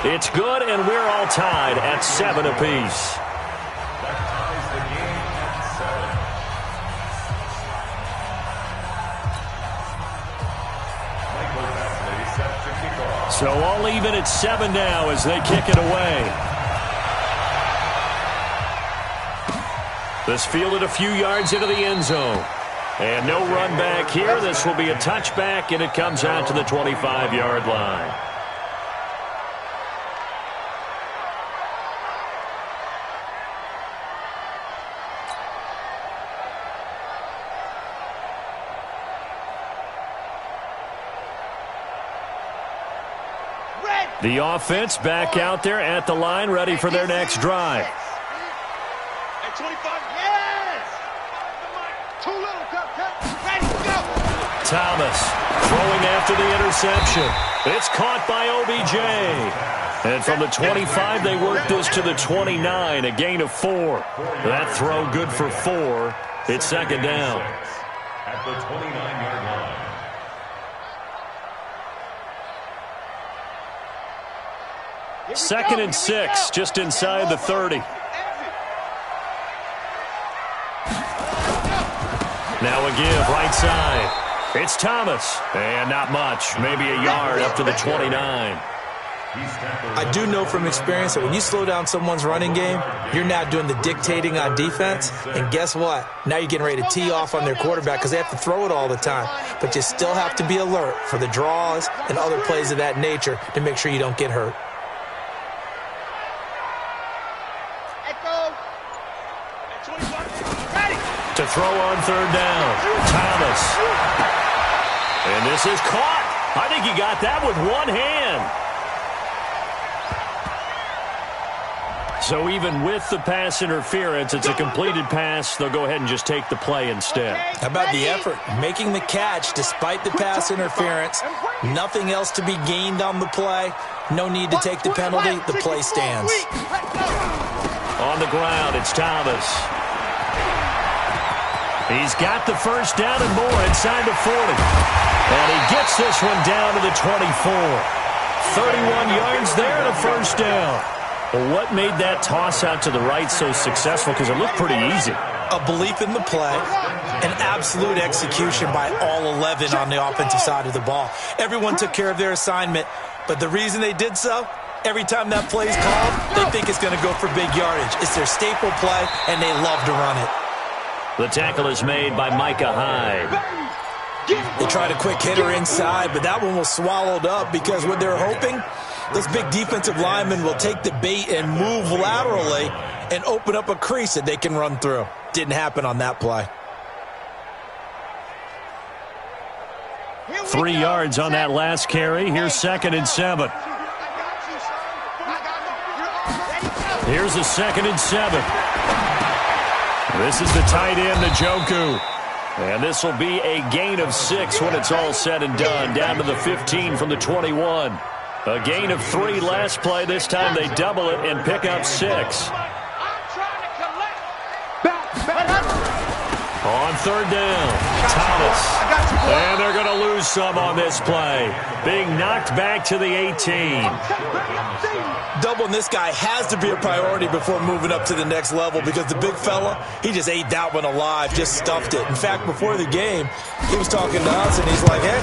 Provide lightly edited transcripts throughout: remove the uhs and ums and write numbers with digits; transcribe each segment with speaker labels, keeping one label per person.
Speaker 1: It's good, and we're all tied at 7 apiece. So all even at 7 now as they kick it away. This fielded a few yards into the end zone. And no run back here. This will be a touchback, and it comes out to the 25-yard line. The offense back out there at the line, ready for their next drive. Thomas throwing after the interception. It's caught by OBJ. And from the 25, they work this to the 29, a gain of 4. That throw good for 4. It's second down. At the 29-yard line. Second and 6, just inside the 30. Now a give, right side. It's Thomas, and not much, maybe a yard up to the 29.
Speaker 2: I do know from experience that when you slow down someone's running game, you're now doing the dictating on defense, and guess what? Now you're getting ready to tee off on their quarterback because they have to throw it all the time. But you still have to be alert for the draws and other plays of that nature to make sure you don't get hurt.
Speaker 1: To throw on third down, Thomas. And this is caught. I think he got that with one hand. So even with the pass interference, it's a completed pass. They'll go ahead and just take the play instead.
Speaker 2: How about the effort? Making the catch despite the pass interference. Nothing else to be gained on the play. No need to take the penalty. The play stands.
Speaker 1: On the ground, it's Thomas. He's got the first down and more inside the 40. And he gets this one down to the 24. 31 yards there and a first down. Well, what made that toss out to the right so successful? Because it looked pretty easy.
Speaker 2: A belief in the play, an absolute execution by all 11 on the offensive side of the ball. Everyone took care of their assignment, but the reason they did so, every time that play is called, they think it's going to go for big yardage. It's their staple play, and they love to run it.
Speaker 1: The tackle is made by Micah Hyde.
Speaker 2: They tried a quick hitter inside, but that one was swallowed up because what they're hoping, those big defensive linemen will take the bait and move laterally and open up a crease that they can run through. Didn't happen on that play.
Speaker 1: 3 yards on that last carry. Here's second and 7. Here's a second and 7. This is the tight end, Njoku. And this will be a gain of 6 when it's all said and done. Down to the 15 from the 21. A gain of 3 last play. This time they double it and pick up 6. On third down, Thomas. And they're going to lose some on this play. Being knocked back to the 18.
Speaker 2: Doubling this guy has to be a priority before moving up to the next level because the big fella, he just ate that one alive, just stuffed it. In fact, before the game, he was talking to us, and he's like, hey,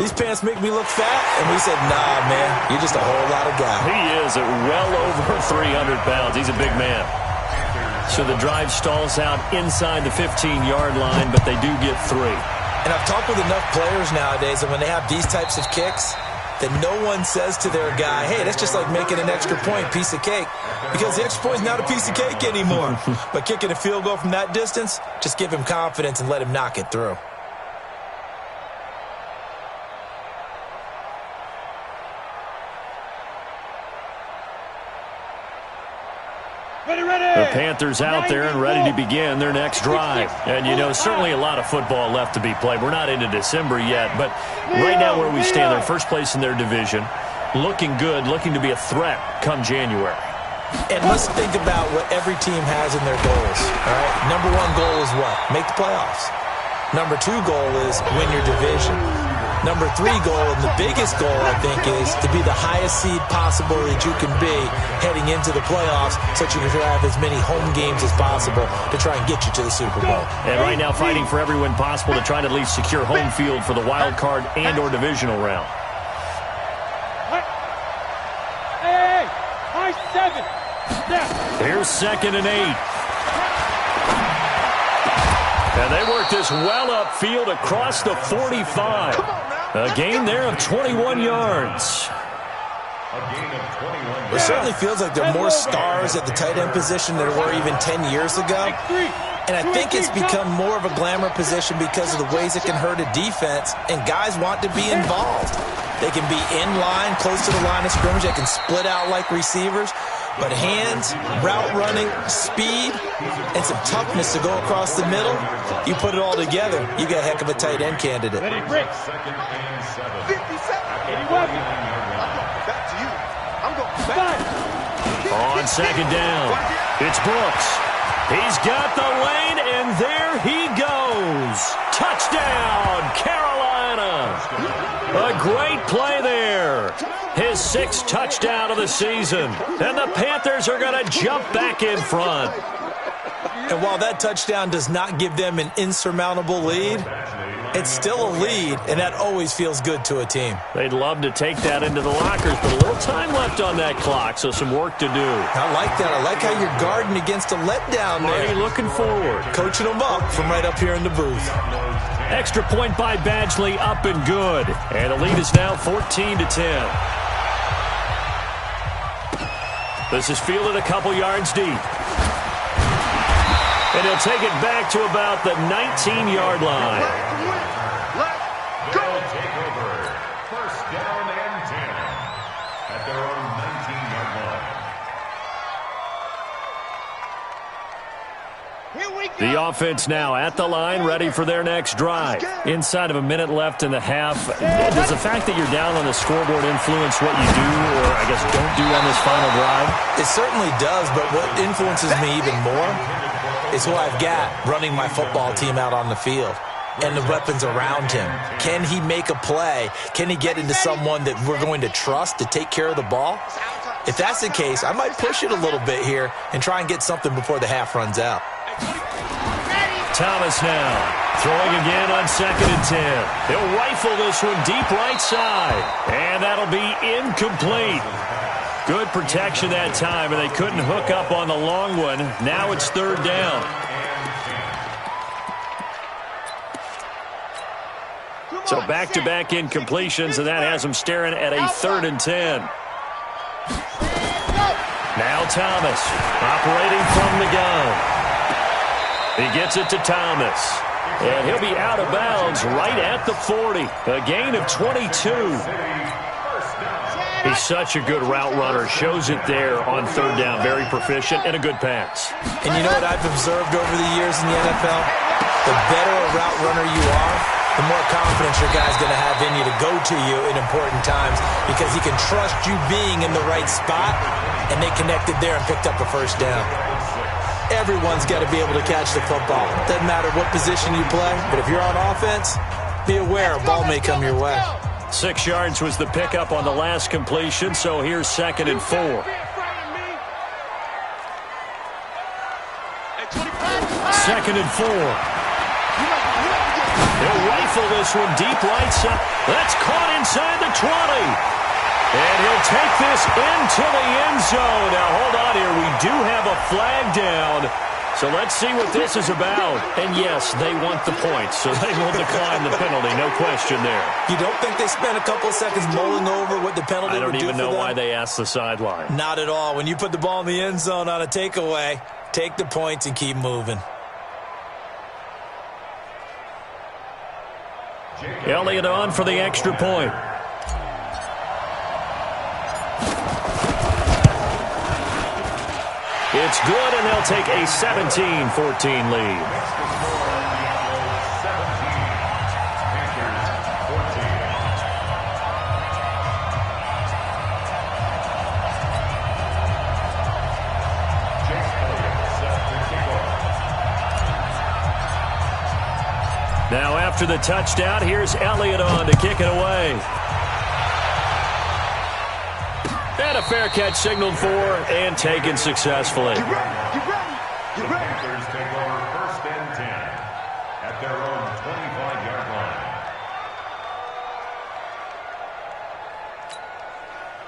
Speaker 2: these pants make me look fat? And we said, nah, man, you're just a whole lot of guy.
Speaker 1: He is at well over 300 pounds. He's a big man. So the drive stalls out inside the 15-yard line, but they do get 3.
Speaker 2: And I've talked with enough players nowadays, and when they have these types of kicks, that no one says to their guy, hey, that's just like making an extra point, piece of cake. Because the extra point is not a piece of cake anymore. But kicking a field goal from that distance, just give him confidence and let him knock it through.
Speaker 1: The Panthers out there and ready to begin their next drive. And, you know, certainly a lot of football left to be played. We're not into December yet, but right now where we stand, they're first place in their division, looking good, looking to be a threat come January.
Speaker 2: And let's think about what every team has in their goals. All right, number 1 goal is what? Make the playoffs. Number 2 goal is win your division. Number 3 goal, and the biggest goal, I think, is to be the highest seed possible that you can be heading into the playoffs so that you can have as many home games as possible to try and get you to the Super Bowl.
Speaker 1: And right now fighting for every win possible to try to at least secure home field for the wild card and or divisional round.
Speaker 3: Hey, high 7.
Speaker 1: Here's 2nd and 8. And they work this well upfield across the 45. A gain there of 21 yards.
Speaker 2: It certainly feels like there are more stars at the tight end position than there were even 10 years ago. And I think it's become more of a glamour position because of the ways it can hurt a defense, and guys want to be involved. They can be in line, close to the line of scrimmage. They can split out like receivers. But hands, route running, speed, and some toughness to go across the middle, you put it all together, you got a heck of a tight end candidate.
Speaker 3: Ready, break. 57. 81.
Speaker 1: On 2nd down, it's Brooks. He's got the lane, and there he goes. Touchdown, Carolina. A great play there. His 6th touchdown of the season. And the Panthers are going to jump back in front.
Speaker 2: And while that touchdown does not give them an insurmountable lead, it's still a lead, and that always feels good to a team.
Speaker 1: They'd love to take that into the lockers, but a little time left on that clock, so some work to do.
Speaker 2: I like that. I like how you're guarding against a letdown there.
Speaker 1: Marty looking forward.
Speaker 2: Coaching them up from right up here in the booth.
Speaker 1: Extra point by Badgley, up and good. And the lead is now 14-10. This is fielded a couple yards deep. And he'll take it back to about the 19-yard line. The offense now at the line, ready for their next drive. Inside of a minute left in the half, does the fact that you're down on the scoreboard influence what you do, or I guess don't do on this final drive?
Speaker 2: It certainly does, but what influences me even more is who I've got running my football team out on the field and the weapons around him. Can he make a play? Can he get into someone that we're going to trust to take care of the ball? If that's the case, I might push it a little bit here and try and get something before the half runs out.
Speaker 1: Thomas now throwing again on 2nd and 10. He'll rifle this one deep right side, and that'll be incomplete. Good protection that time, and they couldn't hook up on the long one. Now it's 3rd down. So back-to-back incompletions, and that has them staring at a 3rd and 10. Now Thomas operating from the gun. He gets it to Thomas. And he'll be out of bounds right at the 40. A gain of 22. He's such a good route runner. Shows it there on 3rd down. Very proficient and a good pass.
Speaker 2: And you know what I've observed over the years in the NFL? The better a route runner you are, the more confidence your guy's going to have in you to go to you in important times because he can trust you being in the right spot, and they connected there and picked up a 1st down. Everyone's got to be able to catch the football. Doesn't matter what position you play, but if you're on offense, be aware a ball may come your way.
Speaker 1: 6 yards was the pickup on the last completion, so here's 2nd and 4. 2nd and 4. He'll rifle this one deep right side. That's caught inside the 20. And he'll take this into the end zone. Now, hold on here. We do have a flag down. So let's see what this is about. And, yes, they want the points, so they will decline the penalty. No question there.
Speaker 2: You don't think they spent a couple of seconds mulling over what the penalty would do for them?
Speaker 1: I don't even know why they asked the sideline.
Speaker 2: Not at all. When you put the ball in the end zone on a takeaway, take the points and keep moving.
Speaker 1: Elliott on for the extra point. It's good, and they'll take a 17-14 lead. Now after the touchdown, here's Elliott on to kick it away. And a fair catch signaled for and taken successfully.
Speaker 3: Get ready. Panthers take over 1st and 10 at their own 25-yard line.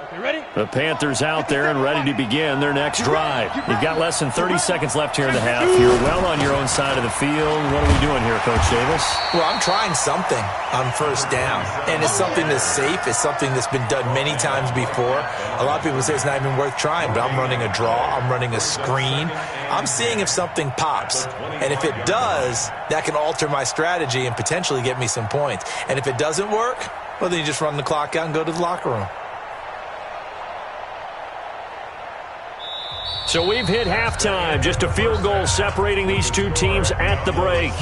Speaker 3: Okay, ready?
Speaker 1: The Panthers out there and ready to begin their next drive. You've got less than 30 seconds left here in the half. You're well on your own side of the field. What are we doing here, Coach Davis?
Speaker 2: Well, I'm trying something on 1st down, and it's something that's safe. It's something that's been done many times before. A lot of people say it's not even worth trying, but I'm running a draw. I'm running a screen. I'm seeing if something pops, and if it does, that can alter my strategy and potentially get me some points. And if it doesn't work, well, then you just run the clock out and go to the locker room.
Speaker 1: So we've hit halftime, just a field goal separating these two teams at the break.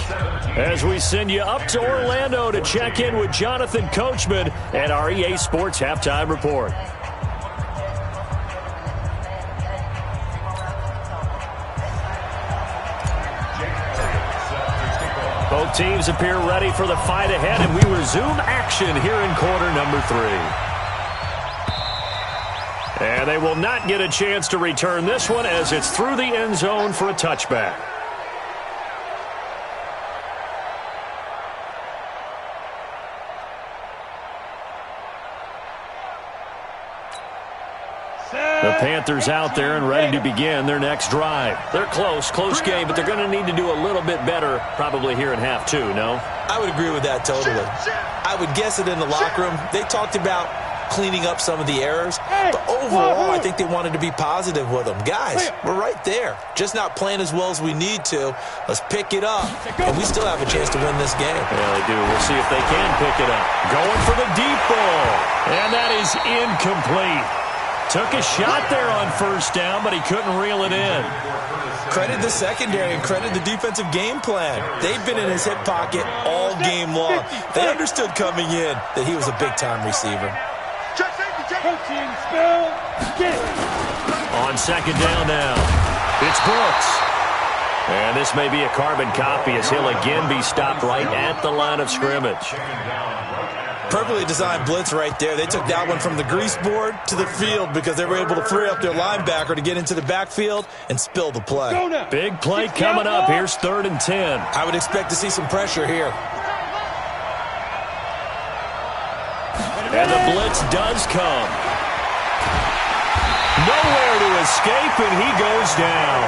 Speaker 1: As we send you up to Orlando to check in with Jonathan Coachman at our EA Sports Halftime Report. Both teams appear ready for the fight ahead, and we resume action here in quarter number 3. And they will not get a chance to return this one as it's through the end zone for a touchback. The Panthers out there and ready to begin their next drive. They're close game, but they're going to need to do a little bit better probably here in half 2, no?
Speaker 2: I would agree with that totally. I would guess it in the locker room. They talked about cleaning up some of the errors, but overall, I think they wanted to be positive with them. Guys, we're right there. Just not playing as well as we need to. Let's pick it up, and we still have a chance to win this game.
Speaker 1: Yeah, they do. We'll see if they can pick it up. Going for the deep ball, and that is incomplete. Took a shot there on 1st down, but he couldn't reel it in.
Speaker 2: Credit the secondary and credit the defensive game plan. They've been in his hip pocket all game long. They understood coming in that he was a big-time receiver.
Speaker 3: Coaching spell. Get it.
Speaker 1: On 2nd down now, it's Brooks. And this may be a carbon copy as he'll again be stopped right at the line of scrimmage.
Speaker 2: Perfectly designed blitz right there. They took that one from the grease board to the field because they were able to free up their linebacker to get into the backfield and spill the play.
Speaker 1: Big play coming up. Here's 3rd and 10.
Speaker 2: I would expect to see some pressure here.
Speaker 1: And the blitz does come. Nowhere to escape, and he goes down.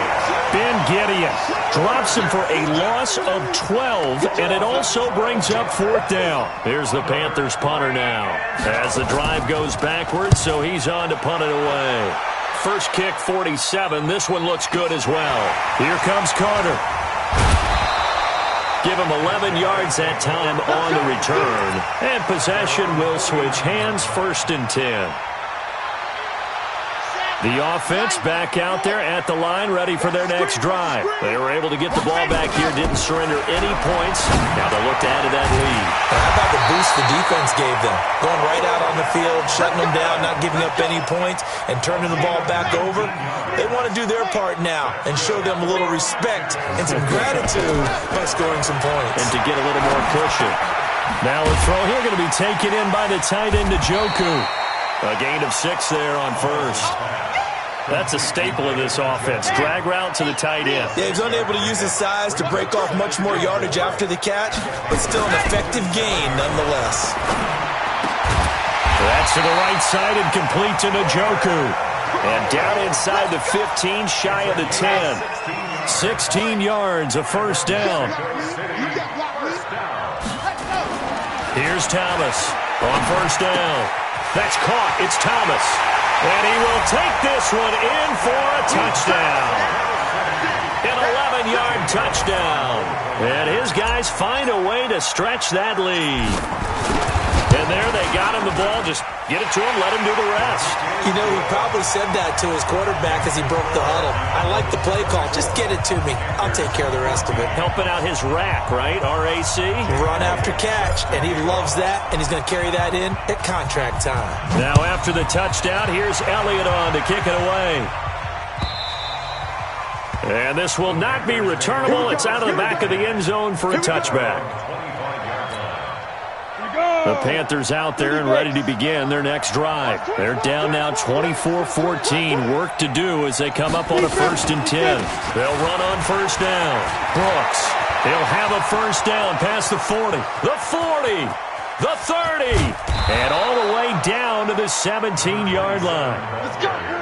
Speaker 1: Ben Gideon drops him for a loss of 12, and it also brings up 4th down. Here's the Panthers punter now. As the drive goes backwards, so he's on to punt it away. First kick, 47. This one looks good as well. Here comes Carter. Give him 11 yards that time on the return. And possession will switch hands, 1st and 10. The offense back out there at the line, ready for their next drive. They were able to get the ball back here, didn't surrender any points. Now they'll look to add to that lead.
Speaker 2: How about the boost the defense gave them? Going right out on the field, shutting them down, not giving up any points, and turning the ball back over. They want to do their part now and show them a little respect and some gratitude by scoring some points.
Speaker 1: And to get a little more cushion. Now a throw here going to be taken in by the tight end, Njoku. A gain of 6 there on 1st. That's a staple of this offense. Drag route to the tight end.
Speaker 2: Yeah, he's unable to use his size to break off much more yardage after the catch, but still an effective gain nonetheless.
Speaker 1: That's to the right side and complete to Njoku. And down inside the 15, shy of the 10. 16 yards, a 1st down. Here's Thomas on 1st down. That's caught. It's Thomas. And he will take this one in for a touchdown. An 11-yard touchdown. And his guys find a way to stretch that lead. And there they got him the ball. Just get it to him, let him do the rest.
Speaker 2: You know, he probably said that to his quarterback as he broke the huddle. I like the play call. Just get it to me. I'll take care of the rest of it.
Speaker 1: Helping out his rack, right? RAC?
Speaker 2: Run after catch. And he loves that, and he's going to carry that in at contract time.
Speaker 1: Now after the touchdown, here's Elliott on to kick it away. And this will not be returnable. It's out of the back of the end zone for a touchback. The Panthers out there and ready to begin their next drive. They're down now 24-14. Work to do as they come up on a 1st and 10. They'll run on 1st down. Brooks. He'll have a 1st down past the 40. The 40. The 30. And all the way down to the 17-yard line.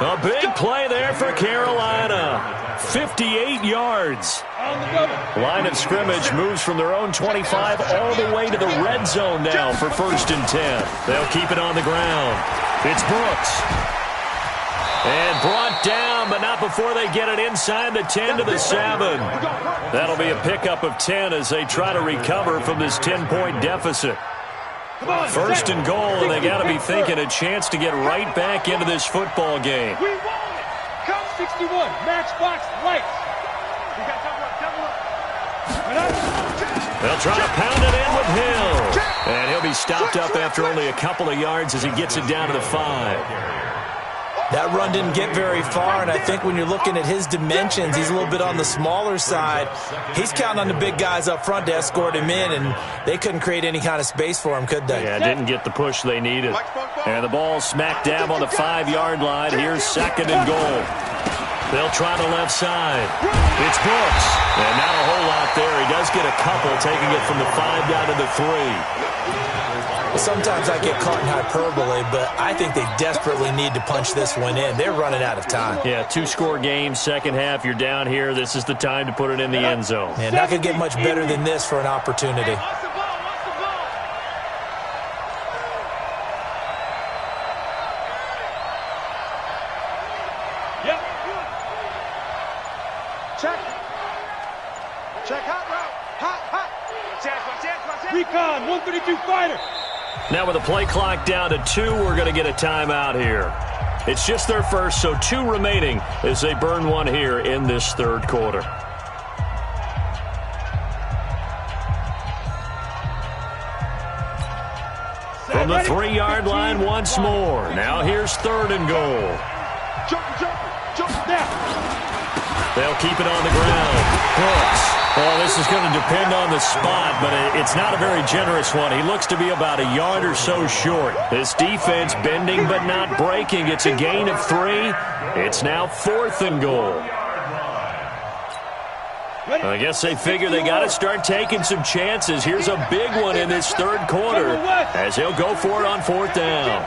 Speaker 1: A big play there for Carolina. 58 yards. Line of scrimmage moves from their own 25 all the way to the red zone now for 1st and 10. They'll keep it on the ground. It's Brooks. And brought down, but not before they get it inside the 10 to the 7. That'll be a pickup of 10 as they try to recover from this 10-point deficit. 1st and goal, and they got to be thinking a chance to get right back into this football game.
Speaker 4: We want it. Come 61, matchbox lights.
Speaker 1: They'll try to pound it in with Hill. And he'll be stopped up after only a couple of yards as he gets it down to the 5.
Speaker 2: That run didn't get very far, and I think when you're looking at his dimensions, he's a little bit on the smaller side. He's counting on the big guys up front to escort him in, and they couldn't create any kind of space for him, could they?
Speaker 1: Yeah, didn't get the push they needed. And the ball smack dab on the 5-yard line. Here's 2nd and goal. They'll try the left side. It's Brooks. And not a whole lot there. He does get a couple, taking it from the 5 down to the 3.
Speaker 2: Sometimes I get caught in hyperbole, but I think they desperately need to punch this one in. They're running out of time.
Speaker 1: Yeah, 2-score game, 2nd half. You're down here. This is the time to put it in the end zone.
Speaker 2: Man, not going to get much better than this for an opportunity.
Speaker 4: Check hot route. Hot. Recon, 132 fighter.
Speaker 1: Now with the play clock down to 2, we're going to get a timeout here. It's just their first, so 2 remaining as they burn one here in this 3rd quarter. From the 3-yard line once more. Now here's 3rd and goal.
Speaker 4: Jump now.
Speaker 1: They'll keep it on the ground. Brooks. Well, this is going to depend on the spot, but it's not a very generous one. He looks to be about a yard or so short. This defense bending but not breaking. It's a gain of 3. It's now 4th and goal. I guess they figure they got to start taking some chances. Here's a big one in this 3rd quarter as he'll go for it on 4th down.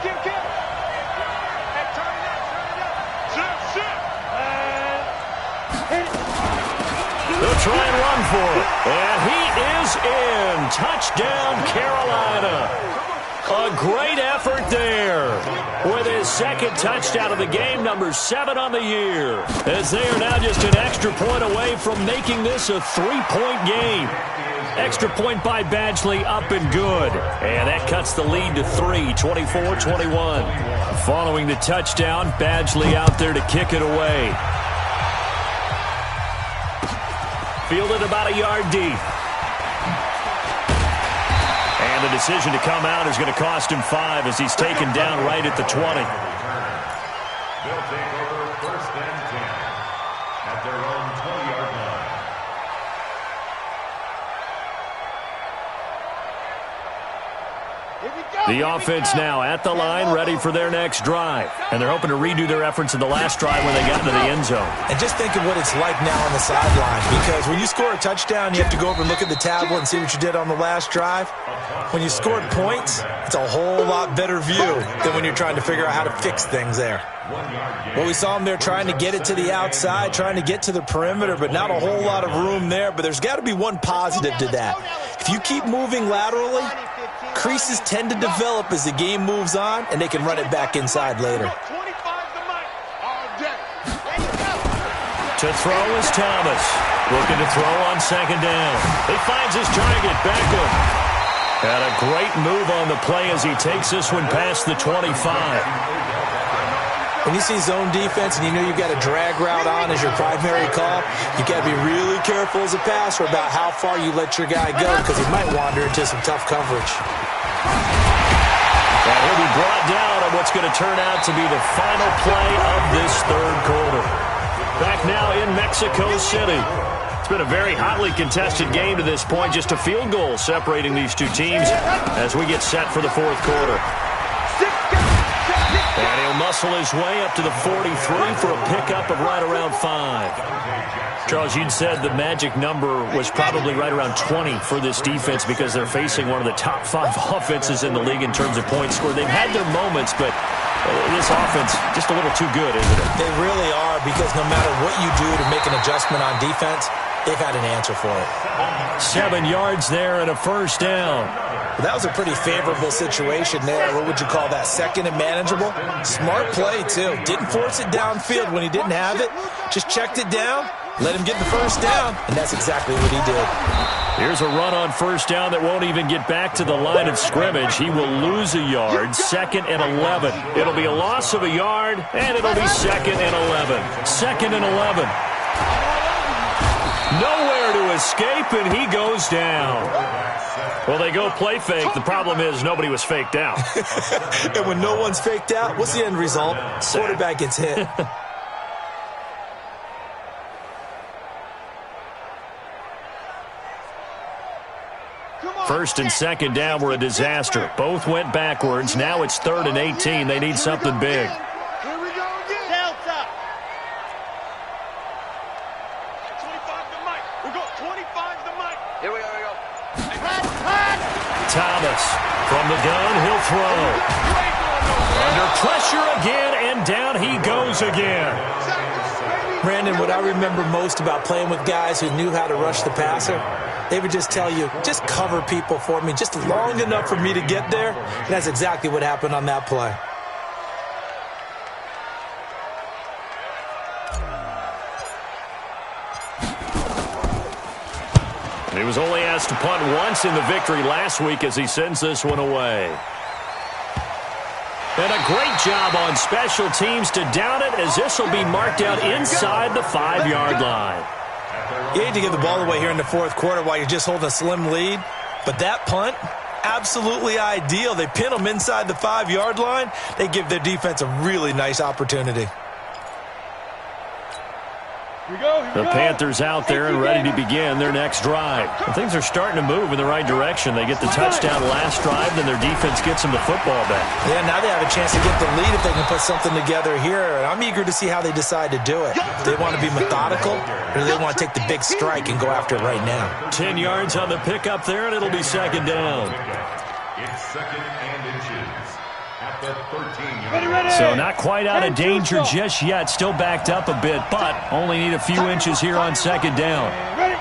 Speaker 1: They'll try and run for it. And he is in. Touchdown, Carolina. A great effort there with his 2nd touchdown of the game, number 7 on the year, as they are now just an extra point away from making this a 3-point game. Extra point by Badgley, up and good. And that cuts the lead to 3, 24-21. Following the touchdown, Badgley out there to kick it away. Fielded about a yard deep. And the decision to come out is going to cost him 5 as he's taken down right at the 20.
Speaker 3: They'll take over 1st and 10 at their own 20-yard line.
Speaker 1: The offense now at the line, ready for their next drive. And they're hoping to redo their efforts in the last drive when they got into the end zone.
Speaker 2: And just think of what it's like now on the sideline, because when you score a touchdown, you have to go over and look at the tablet and see what you did on the last drive. When you scored points, it's a whole lot better view than when you're trying to figure out how to fix things there. Well, we saw them there trying to get it to the outside, trying to get to the perimeter, but not a whole lot of room there. But there's got to be one positive to that. If you keep moving laterally, creases tend to develop as the game moves on, and they can run it back inside later.
Speaker 1: To throw is Thomas. Looking to throw on 2nd down. He finds his target, Beckham. Had a great move on the play as he takes this one past the 25.
Speaker 2: When you see zone defense and you know you've got a drag route on as your primary call, you got to be really careful as a passer about how far you let your guy go, because he might wander into some tough coverage.
Speaker 1: And he'll be brought down on what's going to turn out to be the final play of this 3rd quarter. Back now in Mexico City. It's been a very hotly contested game to this point. Just a field goal separating these two teams as we get set for the fourth quarter. And he'll muscle his way up to the 43 for a pickup of right around 5. Charles, you'd said the magic number was probably right around 20 for this defense because they're facing one of the top 5 offenses in the league in terms of points scored. They've had their moments, but this offense just a little too good, isn't it?
Speaker 2: They really are, because no matter what you do to make an adjustment on defense, they've had an answer for it.
Speaker 1: 7 yards there and a first down.
Speaker 2: Well, that was a pretty favorable situation there. What would you call that? Second and manageable? Smart play, too. Didn't force it downfield when he didn't have it. Just checked it down, let him get the first down, and that's exactly what he did.
Speaker 1: Here's a run on first down that won't even get back to the line of scrimmage. He will lose a yard. 2nd and 11. It'll be a loss of a yard, and it'll be 2nd and 11. 2nd and 11. Nowhere to escape, and he goes down. Well, they go play fake. The problem is nobody was faked out.
Speaker 2: And when no one's faked out, what's the end result? Quarterback gets hit.
Speaker 1: First and second down were a disaster. Both went backwards. Now it's 3rd and 18. They need something big.
Speaker 4: Here we go again. Delta. 25 to Mike. We go 25 to Mike. Here we go.
Speaker 1: Thomas from the gun. He'll throw. Under pressure again, and down he goes again.
Speaker 2: Brandon, what I remember most about playing with guys who knew how to rush the passer, they would just tell you, just cover people for me, just long enough for me to get there. And that's exactly what happened on that play.
Speaker 1: He was only asked to punt once in the victory last week as he sends this one away. And a great job on special teams to down it, as this will be marked out inside the 5-yard line.
Speaker 2: You hate to give the ball away here in the fourth quarter while you're just holding a slim lead, but that punt, absolutely ideal. They pin them inside the 5-yard line. They give their defense a really nice opportunity.
Speaker 1: The Panthers out there and ready to begin their next drive. And things are starting to move in the right direction. They get the touchdown last drive, then their defense gets them the football back.
Speaker 2: Yeah, now they have a chance to get the lead if they can put something together here. And I'm eager to see how they decide to do it. Do they want to be methodical, or do they want to take the big strike and go after it right now?
Speaker 1: 10 yards on the pickup there, and it'll be second down.
Speaker 3: It's 2nd and inches at the 13-yard.
Speaker 1: So not quite out of danger just yet. Still backed up a bit, but only need a few inches here on second down.
Speaker 4: Ready?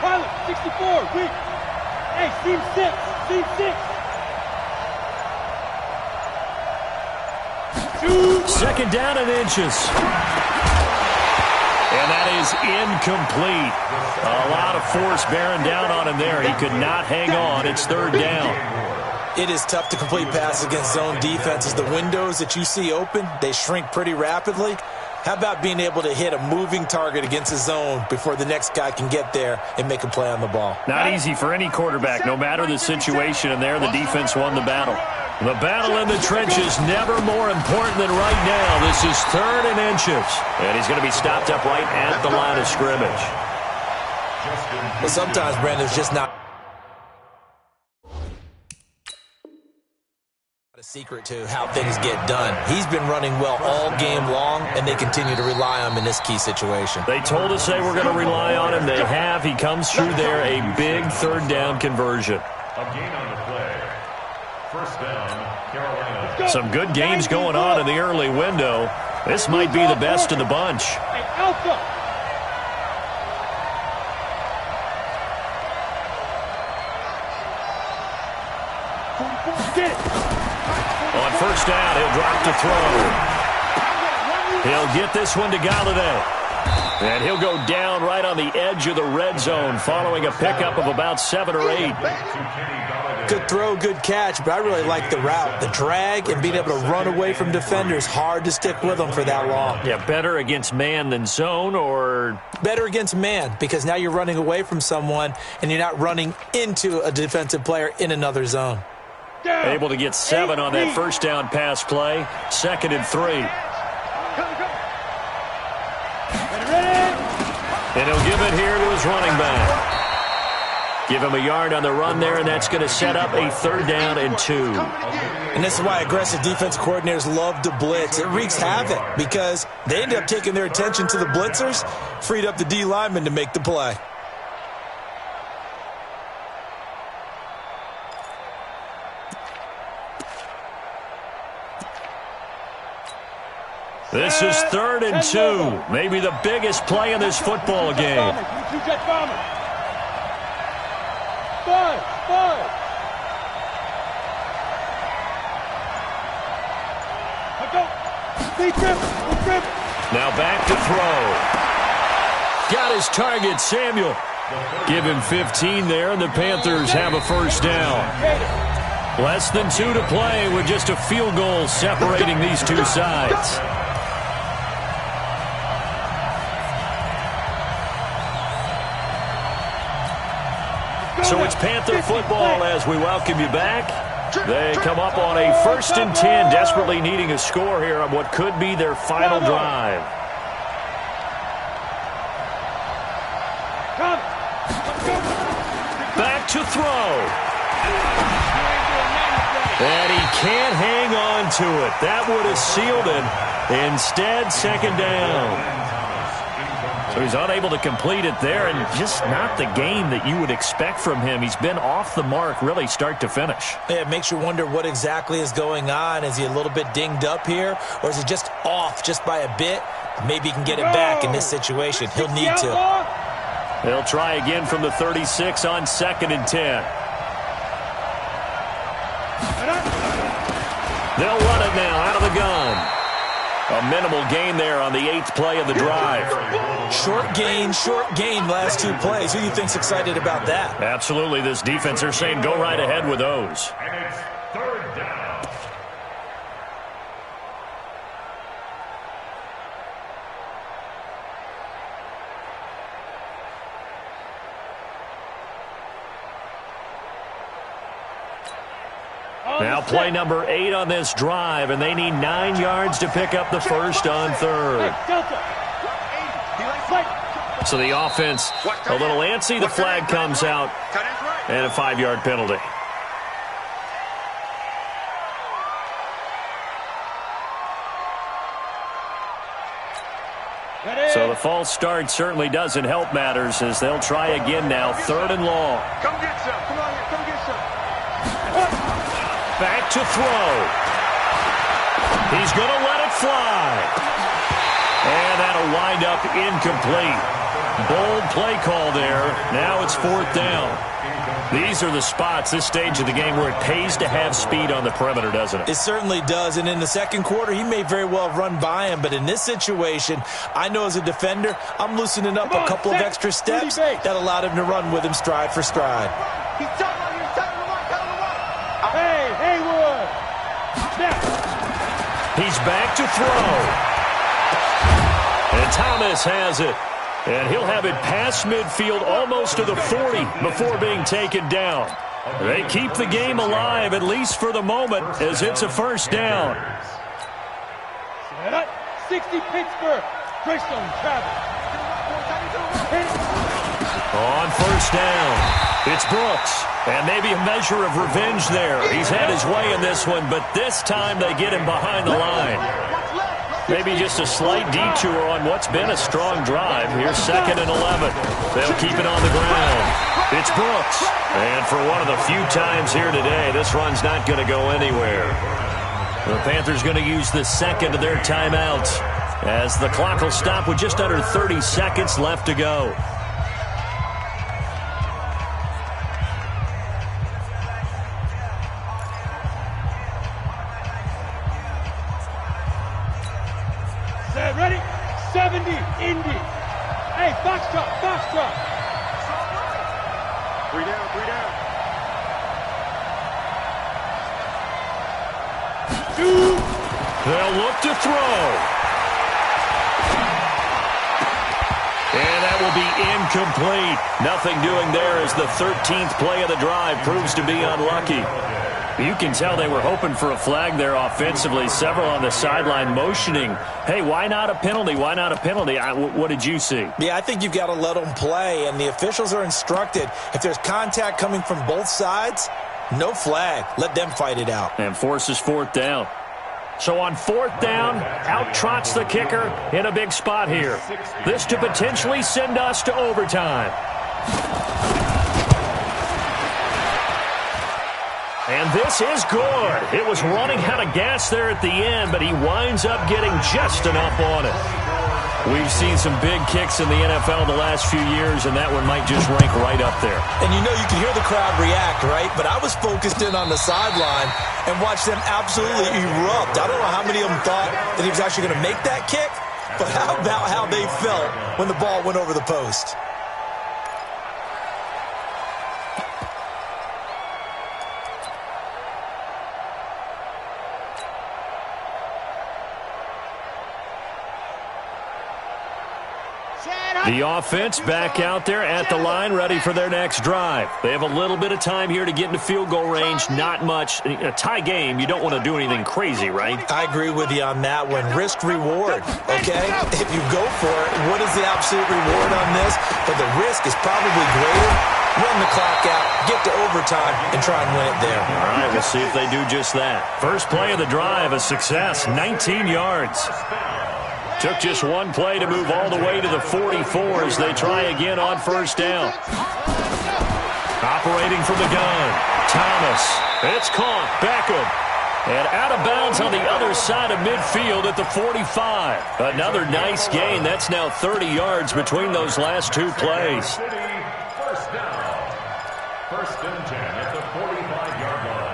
Speaker 4: Pilot, 64, weak. Hey, seam 6, seam 6.
Speaker 1: Second down and inches. And that is incomplete. A lot of force bearing down on him there. He could not hang on. It's 3rd down.
Speaker 2: It is tough to complete passes against zone defenses. The windows that you see open, they shrink pretty rapidly. How about being able to hit a moving target against a zone before the next guy can get there and make a play on the ball?
Speaker 1: Not easy for any quarterback, no matter the situation, and there the defense won the battle. The battle in the trenches, never more important than right now. This is 3rd and inches. And he's going to be stopped up right at the line of scrimmage.
Speaker 2: Well, sometimes, Brandon, it's just not a secret to how things get done. He's been running well all game long, and they continue to rely on him in this key situation.
Speaker 1: They told us they were going to rely on him. They have. He comes through there, a big 3rd down conversion.
Speaker 3: A gain on the play. First down, Carolina.
Speaker 1: Some good games going on in the early window. This might be the best of the bunch.
Speaker 4: Hey, Alpha. Get it.
Speaker 1: On first down, he'll drop to throw. He'll get this one to Galladay. And he'll go down right on the edge of the red zone following a pickup of about 7 or 8.
Speaker 2: Good throw, good catch, but I really like the route. The drag and being able to run away from defenders, hard to stick with them for that long.
Speaker 1: Yeah, better against man than zone, or?
Speaker 2: Better against man, because now you're running away from someone and you're not running into a defensive player in another zone.
Speaker 1: Able to get 7 on that first down pass play. 2nd and 3. And he'll give it here to his running back. Give him a yard on the run there, and that's going to set up a 3rd down and 2.
Speaker 2: And this is why aggressive defense coordinators love to blitz. It wreaks havoc because they end up taking their attention to the blitzers, freed up the D lineman to make the play.
Speaker 1: This is 3rd and 2. Maybe the biggest play in this football game.
Speaker 4: 5.
Speaker 1: Now back to throw. Got his target, Samuel. Give him 15 there, and the Panthers have a 1st down. Less than 2 to play with just a field goal separating these two sides. So it's Panther football as we welcome you back. They come up on a 1st and 10, desperately needing a score here on what could be their final drive. Back to throw. And he can't hang on to it. That would have sealed it. Instead, 2nd down. So he's unable to complete it there, and just not the game that you would expect from him. He's been off the mark really start to finish.
Speaker 2: Yeah, it makes you wonder what exactly is going on. Is he a little bit dinged up here, or is he just off just by a bit? Maybe he can get it back in this situation. He'll need to.
Speaker 1: They'll try again from the 36 on 2nd and 10. They'll run it now out of the gun. A minimal gain there on the 8th play of the drive.
Speaker 2: Short gain, last 2 plays. Who do you think's excited about that?
Speaker 1: Absolutely. This defense, they're saying go right ahead with those.
Speaker 3: And it's 3rd down.
Speaker 1: Now play number 8 on this drive, and they need 9 yards to pick up the 1st on 3rd. So the offense a little antsy. The flag comes out, and a 5-yard penalty. So the false start certainly doesn't help matters as they'll try again now, 3rd and long.
Speaker 4: Come get some. Come on here. Come get some.
Speaker 1: Back to throw. He's going to let it fly. And that'll wind up incomplete. Bold play call there. Now it's 4th down. These are the spots, this stage of the game, where it pays to have speed on the perimeter, doesn't it?
Speaker 2: It certainly does. And in the 2nd quarter, he may very well run by him. But in this situation, I know as a defender, I'm loosening up a couple of extra steps that allowed him to run with him stride for stride.
Speaker 1: He's back to throw. And Thomas has it. And he'll have it past midfield almost to the 40 before being taken down. They keep the game alive, at least for the moment, as it's a 1st down.
Speaker 4: 60 Pittsburgh. Bristol travel.
Speaker 1: On 1st down, it's Brooks. And maybe a measure of revenge there. He's had his way in this one, but this time they get him behind the line. Maybe just a slight detour on what's been a strong drive. Here's 2nd and 11. They'll keep it on the ground. It's Brooks. And for one of the few times here today, this run's not going to go anywhere. The Panthers going to use the 2nd of their timeouts as the clock will stop with just under 30 seconds left to go.
Speaker 4: Ready? 70, Indy. Hey, box drop. 3 down.
Speaker 1: They'll look to throw. And that will be incomplete. Nothing doing there as the 13th play of the drive proves to be unlucky. You can tell they were hoping for a flag there offensively. Several on the sideline motioning, hey, why not a penalty? Why not a penalty? What did you see?
Speaker 2: Yeah, I think you've got to let them play, and the officials are instructed, if there's contact coming from both sides, no flag. Let them fight it out.
Speaker 1: And forces fourth down. So on fourth down, out trots the kicker in a big spot here. This to potentially send us to overtime. And this is good. It was running out of gas there at the end, but he winds up getting just enough on it. We've seen some big kicks in the NFL the last few years, and that one might just rank right up there.
Speaker 2: And you know, you can hear the crowd react, right? But I was focused in on the sideline and watched them absolutely erupt. I don't know how many of them thought that he was actually going to make that kick, but how about how they felt when the ball went over the post?
Speaker 1: The offense back out there at the line, ready for their next drive. They have a little bit of time here to get into field goal range, not much. A tie game, you don't want to do anything crazy, right?
Speaker 2: I agree with you on that one. Risk-reward, okay? If you go for it, what is the absolute reward on this? But the risk is probably greater. Run the clock out, get to overtime, and try and win it there.
Speaker 1: All right, we'll see if they do just that. First play of the drive, a success, 19 yards. Took just one play to move all the way to the 44 as they try again on first down. Operating from the gun, Thomas. It's caught, Beckham. And out of bounds on the other side of midfield at the 45. Another nice gain. That's now 30 yards between those last two plays.
Speaker 3: First down. First and 10 at the 45-yard line.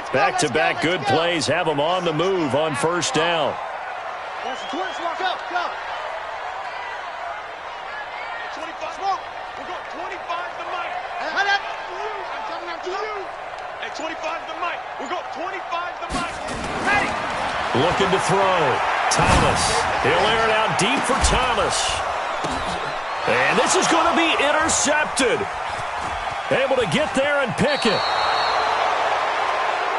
Speaker 1: Back-to-back good plays have them on the move on first down.
Speaker 4: Go, go. 25. Smoke. We'll go 25 to Mike. I'm coming up to you. Hey, 25 to Mike. We'll go 25 to Mike. Ready.
Speaker 1: Looking to throw. Thomas. He'll air it out deep for Thomas. And this is going to be intercepted. Able to get there and pick it.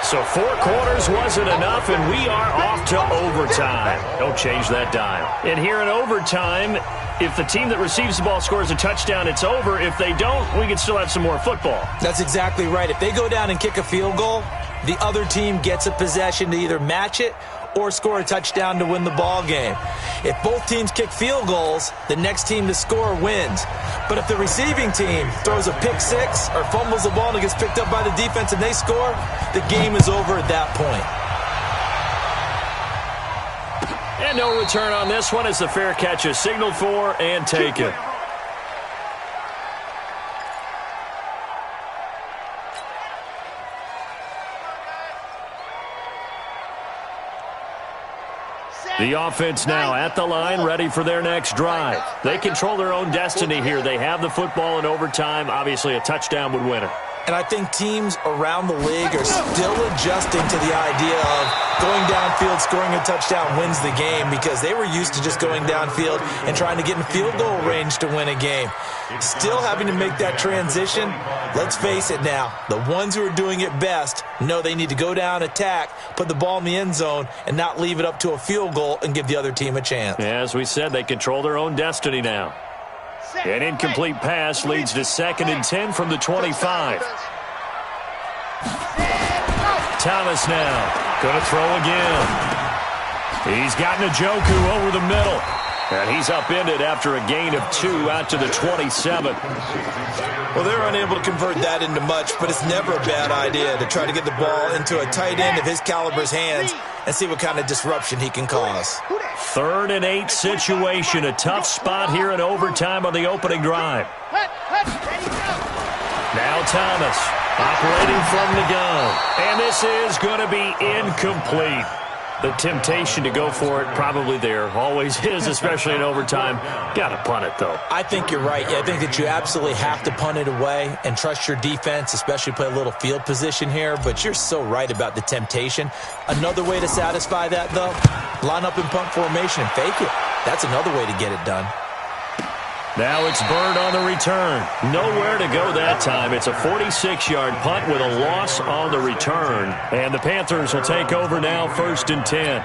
Speaker 1: So 4 quarters wasn't enough, and we are off to overtime. Don't change that dial. And here in overtime, if the team that receives the ball scores a touchdown, it's over. If they don't, we can still have some more football.
Speaker 2: That's exactly right. If they go down and kick a field goal, the other team gets a possession to either match it or score a touchdown to win the ball game. If both teams kick field goals, the next team to score wins. But if the receiving team throws a pick six or fumbles the ball and it gets picked up by the defense and they score, the game is over at that point.
Speaker 1: And no return on this one as the fair catch is signaled for and taken. The offense now at the line, ready for their next drive. They control their own destiny here. They have the football in overtime. Obviously, a touchdown would win it.
Speaker 2: And I think teams around the league are still adjusting to the idea of going downfield, scoring a touchdown wins the game, because they were used to just going downfield and trying to get in field goal range to win a game. Still having to make that transition. Let's face it now, the ones who are doing it best know they need to go down, attack, put the ball in the end zone, and not leave it up to a field goal and give the other team a chance.
Speaker 1: As we said, they control their own destiny now. An incomplete pass leads to 2nd and 10 from the 25. Thomas now going to throw again. He's got Njoku over the middle. And he's upended after a gain of 2 out to the 27.
Speaker 2: Well, they're unable to convert that into much, but it's never a bad idea to try to get the ball into a tight end of his caliber's hands and see what kind of disruption he can cause.
Speaker 1: 3rd and 8 situation. A tough spot here in overtime on the opening drive. Now Thomas operating from the gun. And this is going to be incomplete. The temptation to go for it probably there. Always is, especially in overtime. Got to punt it, though.
Speaker 2: I think you're right. I think that you absolutely have to punt it away and trust your defense, especially play a little field position here. But you're so right about the temptation. Another way to satisfy that, though, line up in punt formation and fake it. That's another way to get it done.
Speaker 1: Now it's Bird on the return. Nowhere to go that time. It's a 46-yard punt with a loss on the return. And the Panthers will take over now, 1st and 10.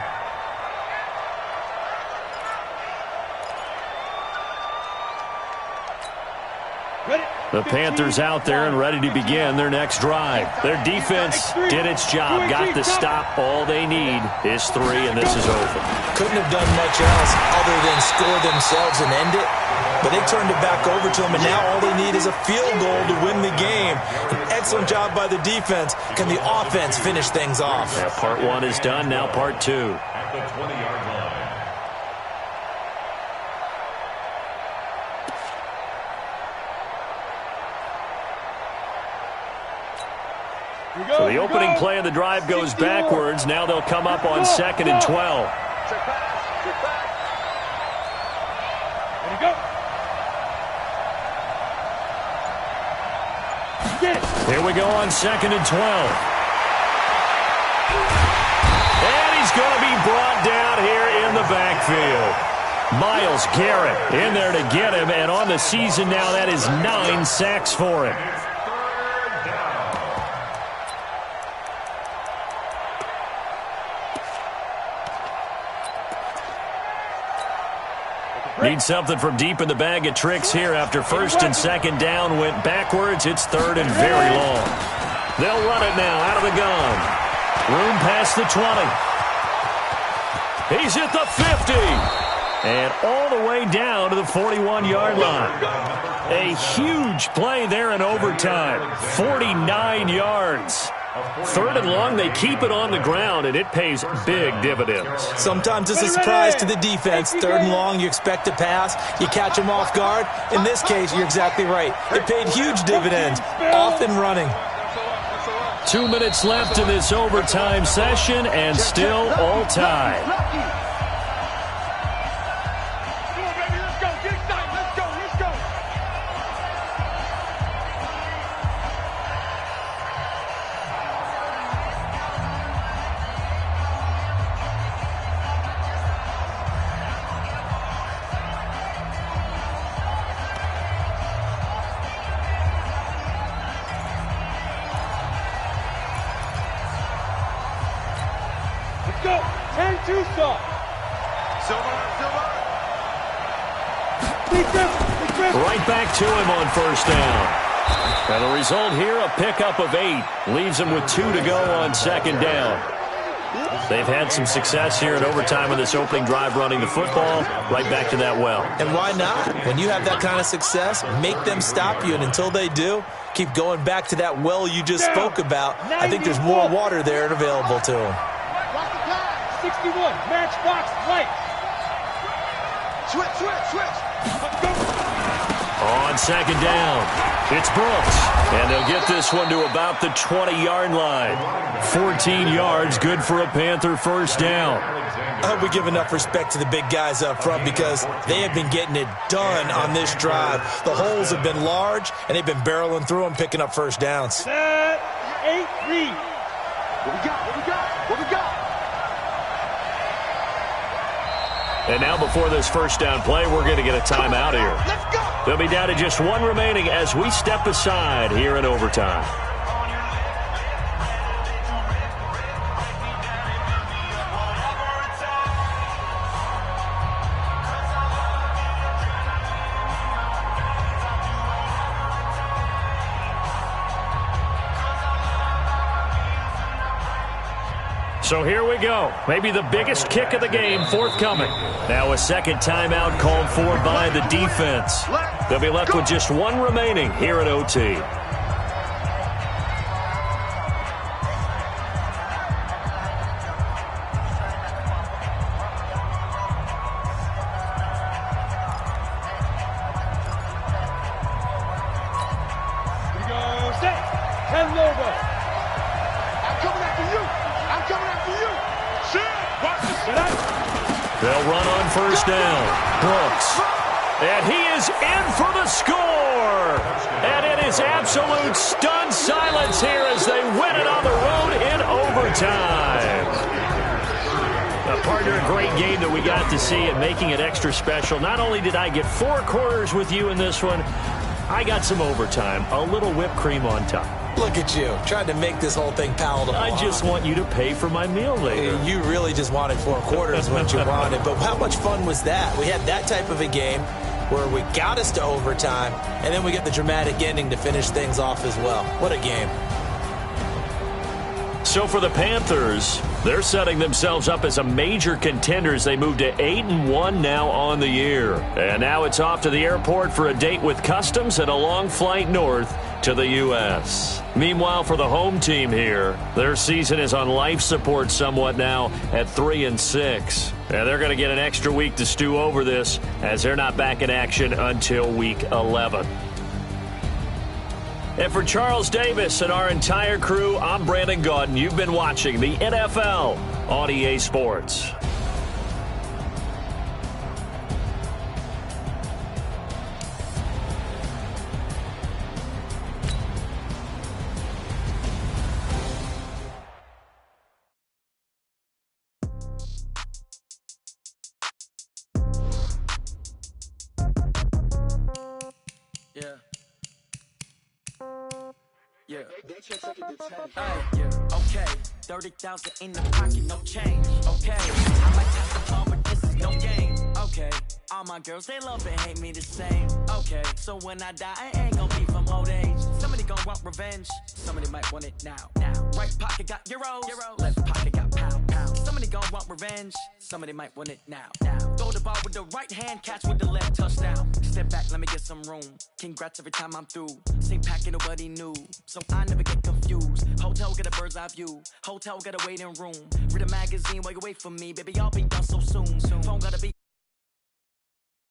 Speaker 1: The Panthers out there and ready to begin their next drive. Their defense did its job, got the stop. All they need is 3, and this is over.
Speaker 2: Couldn't have done much else other than score themselves and end it. But they turned it back over to them, and now all they need is a field goal to win the game. An excellent job by the defense. Can the offense finish things off?
Speaker 1: Yeah, part 1 is done, now part 2.
Speaker 3: At the 20-yard line.
Speaker 1: So the opening play of the drive goes backwards. Now they'll come up on 2nd and 12.
Speaker 4: Check back. Ready, go.
Speaker 1: Here we go on 2nd and 12. And he's going to be brought down here in the backfield. Myles Garrett in there to get him, and on the season now, that is 9 sacks for him. Need something from deep in the bag of tricks here after 1st and 2nd down went backwards. It's 3rd and very long. They'll run it now out of the gun. Room past the 20. He's at the 50. And all the way down to the 41-yard line. A huge play there in overtime. 49 yards. 3rd and long, they keep it on the ground, and it pays big dividends.
Speaker 2: Sometimes it's a surprise to the defense. 3rd and long, you expect to pass. You catch them off guard. In this case, you're exactly right. It paid huge dividends, off and running.
Speaker 1: 2 minutes left in this overtime session, and still all tied. Right back to him on 1st down. And the result here, a pickup of 8. Leaves him with 2 to go on 2nd down. They've had some success here in overtime in this opening drive running the football. Right back to that well.
Speaker 2: And why not? When you have that kind of success, make them stop you. And until they do, keep going back to that well you just spoke about. I think there's more water there and available to them.
Speaker 4: 61, matchbox light. Switch.
Speaker 1: On 2nd down, it's Brooks. And they'll get this one to about the 20-yard line. 14 yards, good for a Panther 1st down.
Speaker 2: I hope we give enough respect to the big guys up front because they have been getting it done on this drive. The holes have been large, and they've been barreling through them, picking up 1st downs.
Speaker 4: Set, 8, read. What we got?
Speaker 1: And now before this 1st down play, we're going to get a timeout here.
Speaker 4: Let's go.
Speaker 1: They'll be down to just 1 remaining as we step aside here in overtime. So here we go. Maybe the biggest kick of the game forthcoming. Now a 2nd timeout called for by the defense. They'll be left with just 1 remaining here at OT. They'll run on 1st down. Brooks. And he is in for the score. And it is absolute stunned silence here as they win it on the road in overtime. Partner, a great game that we got to see and making it extra special. Not only did I get 4 quarters with you in this one, I got some overtime, a little whipped cream on top.
Speaker 2: Look at you, trying to make this whole thing palatable.
Speaker 1: I just want you to pay for my meal later.
Speaker 2: You really just wanted 4 quarters what you wanted, but how much fun was that? We had that type of a game where we got us to overtime, and then we get the dramatic ending to finish things off as well. What a game.
Speaker 1: So for the Panthers, they're setting themselves up as a major contender as they move to 8-1 now on the year. And now it's off to the airport for a date with Customs and a long flight north to the U.S. Meanwhile, for the home team here, their season is on life support somewhat now at 3-6. And they're going to get an extra week to stew over this as they're not back in action until week 11. And for Charles Davis and our entire crew, I'm Brandon Gaudin. You've been watching the NFL on EA Sports.
Speaker 5: Yeah. Okay. 30,000 in the pocket, no change. Okay. I might tap the ball, but this is no game. Okay. All my girls, they love and hate me the same. Okay. So when I die, I ain't gonna be from old age. Somebody gonna want revenge. Somebody might want it now. Right pocket got euros. Left pocket got pound. Somebody gonna want revenge. Somebody might want it now. Throw the ball with the right hand, catch with the left, touchdown. Step back, let me get some room. Congrats every time I'm through. Same packet, nobody knew. So I never get confused. Hotel get a bird's eye view. Hotel got a waiting room. Read a magazine while you wait for me. Baby, I'll be done so soon. Phone gotta be